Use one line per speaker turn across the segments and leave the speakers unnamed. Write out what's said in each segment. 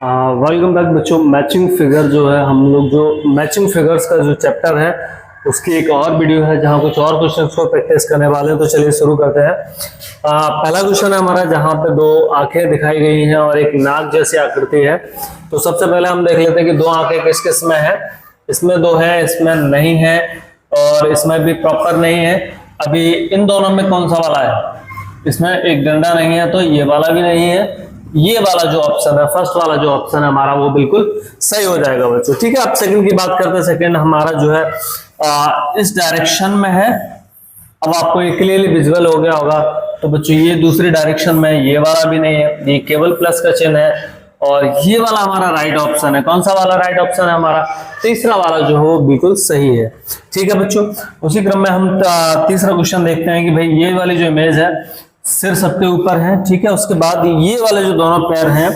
Welcome back बच्चों। Matching figure जो है, हम लोग जो मैचिंग फिगर्स का जो चैप्टर है उसकी एक और वीडियो है जहां कुछ और क्वेश्चन को प्रैक्टिस करने वाले हैं। तो चलिए शुरू करते हैं। पहला क्वेश्चन है हमारा जहां पे दो आंखें दिखाई गई हैं और एक नाक जैसी आकृति है। तो सबसे पहले हम देख लेते हैं कि दो आंखें किस किस में है। इसमें दो है, इसमें नहीं है और इसमें भी प्रॉपर नहीं है। अभी इन दोनों में कौन सा वाला है? इसमें एक डंडा नहीं है तो ये वाला भी नहीं है। ये वाला जो ऑप्शन है, फर्स्ट वाला जो ऑप्शन है हमारा, वो बिल्कुल सही हो जाएगा बच्चों। ठीक है, अब सेकंड की बात करते हैं। सेकंड हमारा जो है इस डायरेक्शन में है। अब आपको ये क्लियरली विजुअल हो गया होगा। तो बच्चों ये दूसरी डायरेक्शन में, ये वाला भी नहीं है, ये केवल प्लस का चिन्ह है। और ये वाला हमारा राइट ऑप्शन है। कौन सा वाला राइट ऑप्शन है हमारा? तीसरा वाला जो है वो बिल्कुल सही है। ठीक है बच्चों, उसी क्रम में हम तीसरा क्वेश्चन देखते हैं कि भाई ये वाली जो इमेज है सिर सबके ऊपर है। ठीक है, उसके बाद ये वाले जो दोनों पैर हैं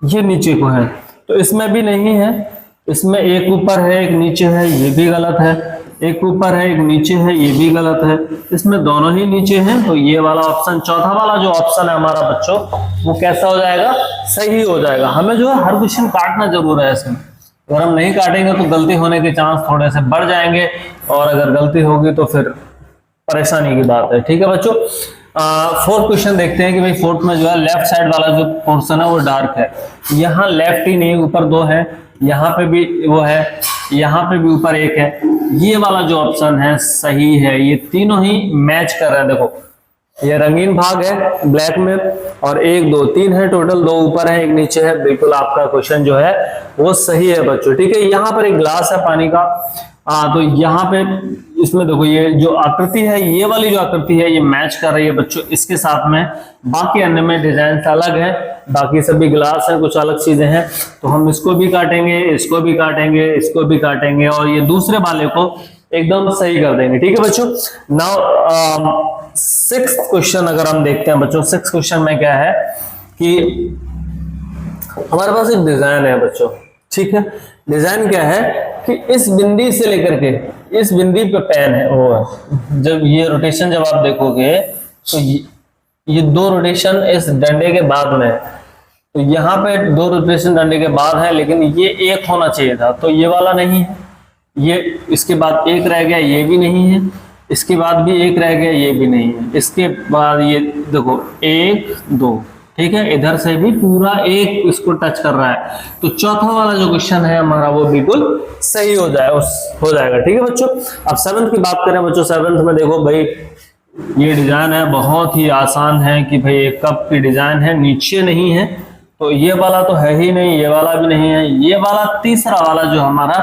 ये नीचे को है, तो इसमें भी नहीं है। इसमें एक ऊपर है एक नीचे है, ये भी गलत है। एक ऊपर है एक नीचे है, ये भी गलत है। इसमें दोनों ही नीचे हैं, तो ये वाला ऑप्शन, चौथा वाला जो ऑप्शन है हमारा बच्चों, वो कैसा हो जाएगा? सही हो जाएगा। हमें जो है हर क्वेश्चन काटना जरूर है इसमें। अगर हम नहीं काटेंगे तो गलती होने के चांस थोड़े से बढ़ जाएंगे और अगर गलती होगी तो फिर परेशानी की बात है। ठीक है बच्चों, फोर्थ क्वेश्चन देखते हैं कि भाई फोर्थ में जो है लेफ्ट साइड वाला जो पोर्शन है वो डार्क है। यहाँ लेफ्ट ही नहीं, ऊपर दो है, यहाँ पे भी वो है, यहाँ पे भी ऊपर एक है। ये वाला जो ऑप्शन है सही है। ये तीनों ही मैच कर रहे हैं। देखो ये रंगीन भाग है ब्लैक में, और एक दो तीन है टोटल, दो ऊपर है एक नीचे है। बिल्कुल आपका क्वेश्चन जो है वो सही है बच्चों। ठीक है, यहाँ पर एक ग्लास है पानी का। तो यहाँ पे इसमें देखो ये जो आकृति है, ये वाली जो आकृति है ये मैच कर रही है बच्चों इसके साथ में। बाकी अन्य में डिजाइन अलग है, बाकी सभी ग्लास है, कुछ अलग चीजें हैं। तो हम इसको भी काटेंगे, इसको भी काटेंगे, इसको भी काटेंगे और ये दूसरे वाले को एकदम सही कर देंगे। ठीक है बच्चों, नाउ सिक्स्थ क्वेश्चन अगर हम देखते हैं बच्चों, सिक्स्थ क्वेश्चन में क्या है कि हमारे पास एक डिजाइन है बच्चों। ठीक है, डिजाइन क्या है कि इस बिंदी से लेकर के इस बिंदी पे पेन है वो है। जब ये रोटेशन जब आप देखोगे तो ये दो रोटेशन इस डंडे के बाद में है। तो यहाँ पे दो रोटेशन डंडे के बाद है, लेकिन ये एक होना चाहिए था, तो ये वाला नहीं है। ये इसके बाद एक रह गया, ये भी नहीं है। इसके बाद भी एक रह गया, ये भी नहीं है। इसके बाद ये देखो एक दो, ठीक है, इधर से भी पूरा एक इसको टच कर रहा है। तो चौथा वाला जो क्वेश्चन है हमारा वो बिल्कुल सही हो जाएगा। ठीक है बच्चों, अब सेवंथ की बात करें बच्चों। सेवंथ में देखो भाई ये डिजाइन है, बहुत ही आसान है कि भाई एक कप की डिजाइन है, नीचे नहीं है, तो ये वाला तो है ही नहीं, ये वाला भी नहीं है। ये वाला तीसरा वाला जो हमारा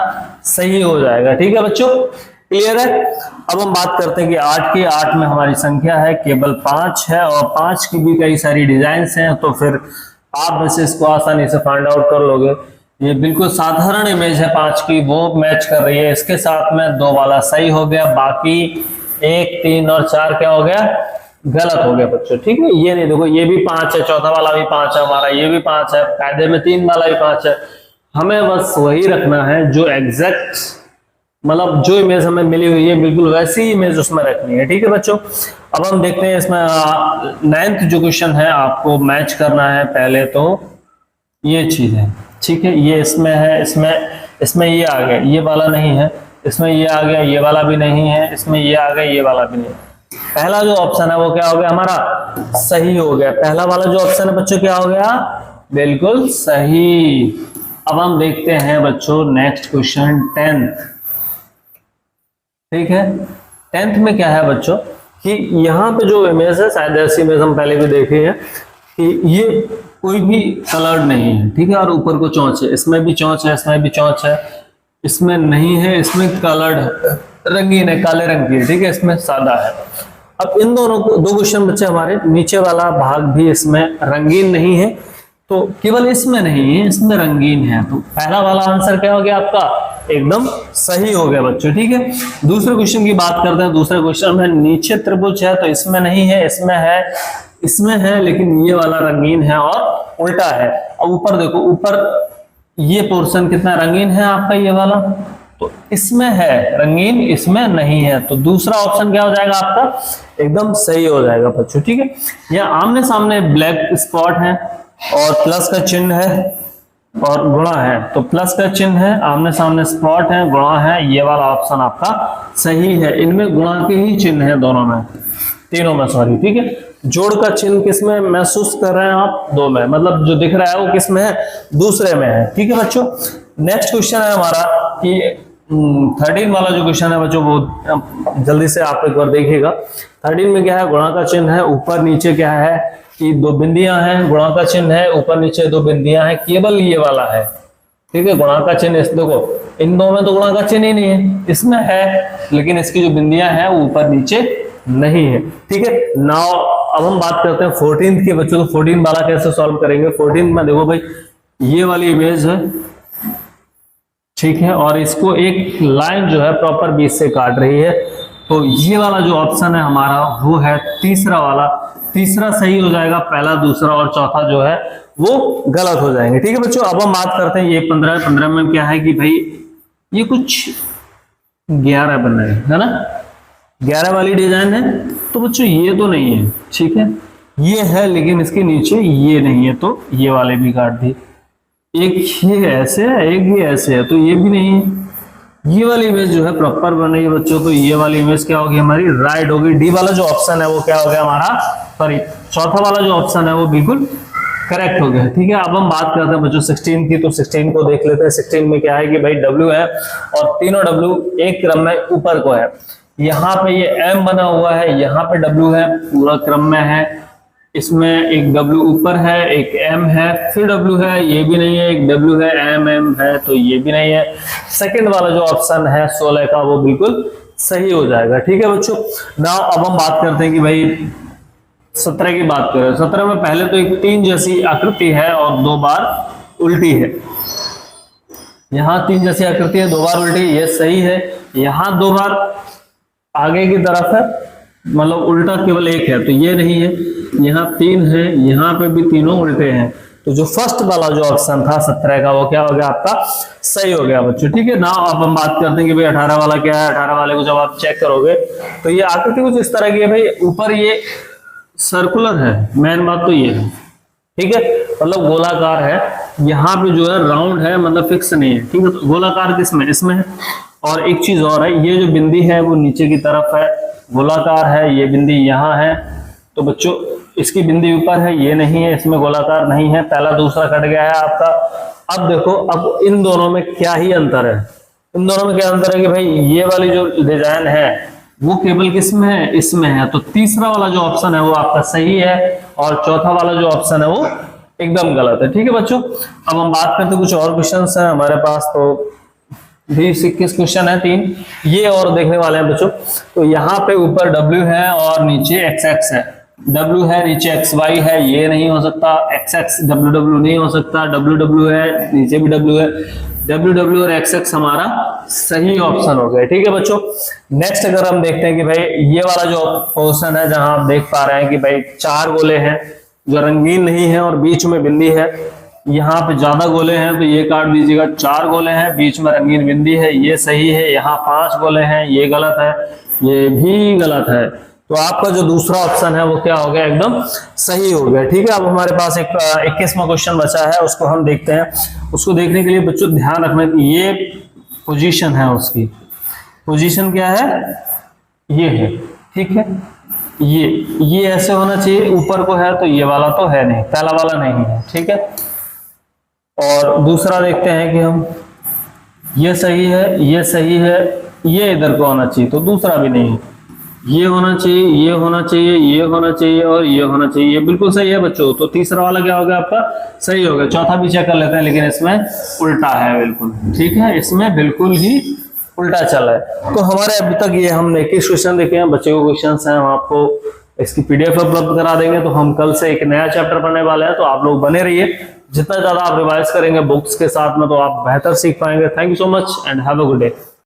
सही हो जाएगा। ठीक है बच्चों, क्लियर है। अब हम बात करते हैं कि 8 की। 8 में हमारी संख्या है केवल 5 है और 5 की भी कई सारी डिजाइन्स हैं, तो फिर आप वैसे इसको आसानी से फाइंड आउट कर लोगे। ये बिल्कुल साधारण इमेज है 5 की, वो मैच कर रही है इसके साथ में। 2 वाला सही हो गया, बाकी 1, 3 और 4 क्या हो गया? गलत हो गया बच्चों। ठीक है, ये नहीं, देखो ये भी 5 है, चौथा वाला भी 5 है हमारा, ये भी 5 है, कायदे में 3 वाला भी 5 है। हमें बस वही रखना है जो एग्जैक्ट, मतलब जो इमेज हमें मिली हुई है बिल्कुल वैसी ही इमेज उसमें रखनी है। ठीक है बच्चों, अब हम देखते हैं इसमें 9th जो क्वेश्चन है आपको मैच करना है। पहले तो ये चीज है, ठीक है, ये इसमें है, इसमें ये आ गया, ये वाला नहीं है। इसमें ये आ गया, ये वाला भी नहीं है। इसमें ये आ गया, ये वाला भी नहीं है। पहला जो ऑप्शन है वो क्या हो गया हमारा? सही हो गया। पहला वाला जो ऑप्शन है बच्चों क्या हो गया? बिल्कुल सही। अब हम देखते हैं बच्चों नेक्स्ट क्वेश्चन 10th। ठीक है, 10th में क्या है बच्चों कि यहाँ पे जो इमेज है, शायद ऐसी इमेज हम पहले भी देखे हैं कि ये कोई भी कलर्ड नहीं है। ठीक है, और ऊपर को चोंच है, इसमें भी चोंच है, इसमें भी चोंच है, इसमें नहीं है, इसमें कलर्ड रंगीन है, काले रंग की है। ठीक है, इसमें सादा है। अब इन दोनों को दो क्वेश्चन बच्चे हमारे, नीचे वाला भाग भी इसमें रंगीन नहीं है, तो केवल इसमें नहीं है, इसमें रंगीन है। तो पहला वाला आंसर क्या हो गया आपका? एकदम सही हो गया बच्चों। ठीक है, दूसरे क्वेश्चन की बात करते हैं। दूसरे क्वेश्चन में नीचे त्रिभुज है, तो इसमें नहीं है, इसमें है, इसमें है, लेकिन ये वाला रंगीन है और उल्टा है। अब ऊपर देखो, ऊपर ये पोर्शन कितना रंगीन है आपका, ये वाला, तो इसमें है रंगीन, इसमें नहीं है। तो दूसरा ऑप्शन क्या हो जाएगा आपका? एकदम सही हो जाएगा बच्चों। ठीक है, यहाँ आमने सामने ब्लैक स्पॉट है और प्लस का चिन्ह है, और गुणा है, तो प्लस का चिन्ह है, आमने सामने स्पॉट है, गुणा है, ये वाला ऑप्शन आपका सही है। इनमें गुणा के ही चिन्ह है दोनों में, तीनों में सॉरी, ठीक है। जोड़ का चिन्ह किसमें महसूस कर रहे हैं आप? दो में, मतलब जो दिख रहा है वो किसमें है? दूसरे में है, ठीक है बच्चों। नेक्स्ट क्वेश्चन है हमारा कि 13 वाला जो क्वेश्चन है बच्चों, वो जल्दी से आप एक बार देखिएगा। 13 में क्या है? गुणा का चिन्ह है, ऊपर नीचे क्या है कि दो बिंदियां हैं, गुणा का चिन्ह है, ऊपर नीचे दो बिंदियां हैं, केवल ये वाला है, ठीक है। गुणा का चिन्ह इस देखो, इन दो में तो गुणा का चिन्ह ही नहीं है, इसमें है, लेकिन इसकी जो बिंदियां हैं वो ऊपर नीचे नहीं है, ठीक है। नाउ अब हम बात करते हैं 14 की बच्चों। तो 14 वाला कैसे सॉल्व करेंगे? 14 में देखो भाई, ये वाली इमेज है, ठीक है, और इसको एक लाइन जो है प्रॉपर बीच से काट रही है, तो ये वाला जो ऑप्शन है हमारा वो है तीसरा वाला। तीसरा सही हो जाएगा, पहला, दूसरा और चौथा जो है वो गलत हो जाएंगे, ठीक है बच्चों। अब हम बात करते हैं ये 15 में क्या है कि भाई ये कुछ 11 बन रहे है ना, 11 वाली डिजाइन है, तो बच्चों ये तो नहीं है, ठीक है, ये है लेकिन इसके नीचे ये नहीं है, तो ये वाले भी काट दी। एक ये ऐसे है, एक ये ऐसे है, तो ये भी नहीं है। ये वाली इमेज जो है प्रॉपर बन रही है बच्चों, तो ये वाली इमेज क्या होगी हमारी? राइट होगी। डी वाला जो ऑप्शन है वो क्या हो गया हमारा? सॉरी, चौथा वाला जो ऑप्शन है वो बिल्कुल करेक्ट हो गया, ठीक है। अब हम बात करते हैं बच्चों 16 की, तो 16 को देख लेते हैं। 16 में क्या है कि भाई W है और तीनों W एक क्रम में ऊपर को है। यहाँ पे ये M बना हुआ है, यहाँ पे W है, पूरा क्रम में है। इसमें एक W ऊपर है, एक M है, फिर W है, ये भी नहीं है, एक W है, M है, तो ये भी नहीं है। सेकंड वाला जो ऑप्शन है 16 का वो बिल्कुल सही हो जाएगा, ठीक है बच्चों। नाउ अब हम बात करते हैं कि भाई 17 की बात करें। 17 में पहले तो एक 3 जैसी आकृति है और 2 बार उल्टी है। यहाँ 3 जैसी आकृति है, 2 बार उल्टी, ये सही है। यहाँ 2 बार आगे की तरफ है, मतलब उल्टा केवल एक है, तो ये नहीं है। यहाँ 3 है, यहाँ पे भी तीनों उल्टे हैं, तो जो फर्स्ट वाला जो ऑप्शन था 17 का वो क्या हो गया आपका? सही हो गया बच्चों, ठीक है ना। अब हम बात करते हैं कि भाई 18 वाला क्या है। 18 वाले को जब आप चेक करोगे तो ये आकृति कुछ इस तरह की है भाई, ऊपर ये सर्कुलर है, मेन बात तो ये है, ठीक है, मतलब गोलाकार है। यहाँ पे जो है राउंड है, मतलब फिक्स नहीं है, ठीक है। तो गोलाकार किसमें? इसमें है। और एक चीज और है, ये जो बिंदी है वो नीचे की तरफ है, गोलाकार है, ये बिंदी यहाँ है, तो बच्चों इसकी बिंदी ऊपर है, ये नहीं है, इसमें गोलाकार नहीं है। पहला दूसरा कट गया है आपका। अब देखो, अब इन दोनों में क्या ही अंतर है? इन दोनों में क्या अंतर है कि भाई ये वाली जो डिजाइन है वो केवल किसमें है? इसमें है। तो तीसरा वाला जो ऑप्शन है वो आपका सही है और चौथा वाला जो ऑप्शन है वो एकदम गलत है, ठीक है बच्चों। अब हम बात करते हैं कुछ और क्वेश्चन है हमारे पास, तो 20-21 क्वेश्चन है 3, ये और देखने वाले हैं बच्चों। तो यहाँ पे ऊपर W है और नीचे XX है। W है, नीचे XY है, ये नहीं हो सकता। XX WW नहीं हो सकता, WW है, नीचे भी W है। WW और XX हमारा सही ऑप्शन हो गया, ठीक है बच्चों। नेक्स्ट अगर हम देखते हैं कि भाई ये वाला जो पोर्शन है जहां आप देख पा रहे हैं कि भाई 4 गोले हैं जो रंगीन नहीं है और बीच में बिंदी है। यहाँ पे ज्यादा गोले हैं तो ये काट दीजिएगा। 4 गोले हैं, बीच में रंगीन बिंदी है, ये सही है। यहाँ 5 गोले हैं, ये गलत है, ये भी गलत है। तो आपका जो दूसरा ऑप्शन है वो क्या हो गया? एकदम सही हो गया, ठीक है। अब हमारे पास एक 21वां क्वेश्चन बचा है, उसको हम देखते हैं। उसको देखने के लिए बच्चों ध्यान रखना, ये पोजीशन है, उसकी पोजीशन क्या है? ये है, ठीक है। ये ऐसे होना चाहिए, ऊपर को है तो ये वाला तो है नहीं, पहला वाला नहीं है, ठीक है। और दूसरा देखते हैं कि हम, ये सही है, ये सही है, ये इधर को होना चाहिए, तो दूसरा भी नहीं है। ये होना चाहिए, ये होना चाहिए, ये होना चाहिए और ये होना चाहिए, ये बिल्कुल सही है बच्चों। तो तीसरा वाला क्या हो गया आपका? सही हो गया। चौथा भी चेक कर लेते हैं, लेकिन इसमें उल्टा है बिल्कुल, ठीक है, इसमें बिल्कुल ही उल्टा चला है। तो हमारे अभी तक ये हमने 21 क्वेश्चन देखे हैं, बच्चे को क्वेश्चन हैं, हम आपको इसकी PDF उपलब्ध करा देंगे। तो हम कल से एक नया चैप्टर पढ़ने वाले हैं, तो आप लोग बने रहिए। जितना ज्यादा आप रिवाइज करेंगे बुक्स के साथ में, तो आप बेहतर सीख पाएंगे। Thank you so much and have a good day.